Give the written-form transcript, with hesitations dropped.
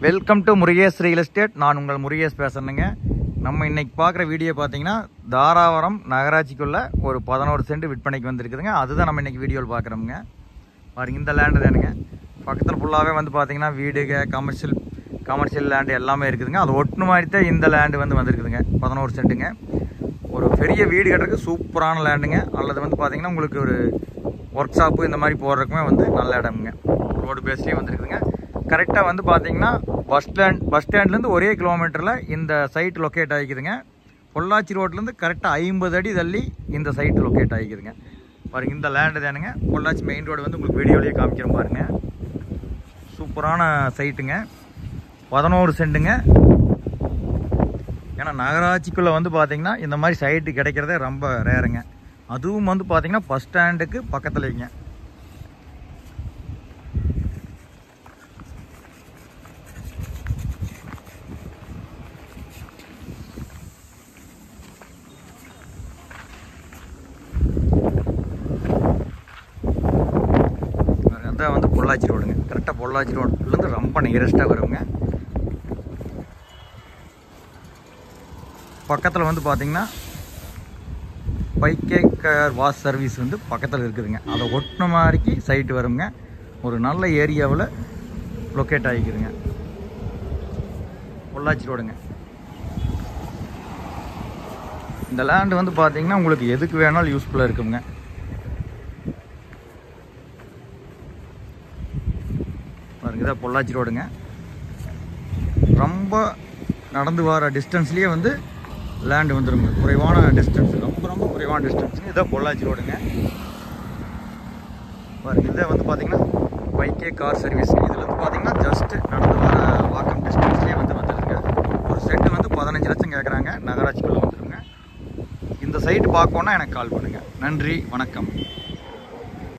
Welcome to Murugesh real estate. நான் உங்கள் முருகேஷ் பேசுறேங்க. நம்ம இன்னைக்கு பார்க்குற வீடியோ பார்த்தீங்கன்னா தாராபுரம் நகராட்சிக்குள்ள ஒரு 11 சென்ட் விற்பனைக்கு வந்துருக்குதுங்க. அதுதான் நம்ம இன்னைக்கு வீடியோவில் பார்க்குறோமுங்க. பாருங்க, இந்த லேண்டு தானுங்க. பக்கத்தில் ஃபுல்லாகவே வந்து பார்த்தீங்கன்னா வீடுக கமர்ஷியல் லேண்டு எல்லாமே இருக்குதுங்க. அது ஒட்டு மாதிரி தான் இந்த லேண்டு வந்துருக்குதுங்க. 11 சென்ட்டுங்க. ஒரு பெரிய வீடு கட்டுறதுக்கு சூப்பரான லேண்டுங்க. அல்லது வந்து பார்த்தீங்கன்னா உங்களுக்கு ஒரு ஒர்க் ஷாப்பு இந்த மாதிரி போடுறதுக்குமே நல்ல இடமுங்க. ரோடு பேஸ்லேயே வந்துருக்குதுங்க. கரெக்டாக வந்து பார்த்தீங்கன்னா பஸ் ஸ்டாண்ட்லேருந்து ஒரே கிலோமீட்டரில் இந்த சைட் லொக்கேட் ஆகிக்குதுங்க. பொள்ளாச்சி ரோட்லேருந்து கரெக்டாக 50 அடி தள்ளி இந்த சைட் லொக்கேட் ஆகிக்குதுங்க. பாருங்கள், இந்த லேண்டு தானுங்க. பொள்ளாச்சி மெயின் ரோடு உங்களுக்கு வீடியோலேயே காமிக்கிறோம் பாருங்க. சூப்பரான சைட்டுங்க. 11 சென்ட்டுங்க. ஏன்னா நகராட்சிக்குள்ளே வந்து பார்த்தீங்கன்னா இந்த மாதிரி சைட்டு கிடைக்கிறதே ரொம்ப ரேருங்க. அதுவும் வந்து பார்த்தீங்கன்னா பஸ் ஸ்டாண்டுக்கு பக்கத்துலேங்க. அதான் வந்து பொள்ளாச்சி ரோடுங்க. கரெக்டாக பொள்ளாச்சி ரோட்லேருந்து ரொம்ப நியரஸ்ட்டாக வருங்க. பக்கத்தில் வந்து பார்த்தீங்கன்னா பைக்கே கார் வாஷ் சர்வீஸ் வந்து பக்கத்தில் இருக்குதுங்க. அதை ஒட்டின மாதிரிக்கு சைட்டு வருங்க. ஒரு நல்ல ஏரியாவில் லொக்கேட் ஆகிக்குதுங்க. பொள்ளாச்சி ரோடுங்க. இந்த லேண்டு வந்து பார்த்தீங்கன்னா உங்களுக்கு எதுக்கு வேணாலும் யூஸ்ஃபுல்லாக இருக்குங்க. இதான் பொள்ளாச்சி ரோடுங்க. ரொம்ப நடந்து வர டிஸ்டன்ஸ்லேயே வந்து லேண்டு வந்துருங்க. குறைவான டிஸ்டன்ஸ், ரொம்ப குறைவான டிஸ்டன்ஸுங்க. இதான் பொள்ளாச்சி ரோடுங்க. பாருங்க, இதை வந்து பார்த்தீங்கன்னா பைக்கே கார் சர்வீஸ். இதில் வந்து பார்த்தீங்கன்னா ஜஸ்ட்டு நடந்து வர வாக்கம் டிஸ்டன்ஸ்லேயே வந்துருங்க. ஒரு செட்டு வந்து 15 லட்சம் கேட்குறாங்க. நகராட்சிக்குள்ளே வந்துருங்க. இந்த சைட்டு பார்க்கணுன்னா எனக்கு கால் பண்ணுங்கள். நன்றி, வணக்கம்.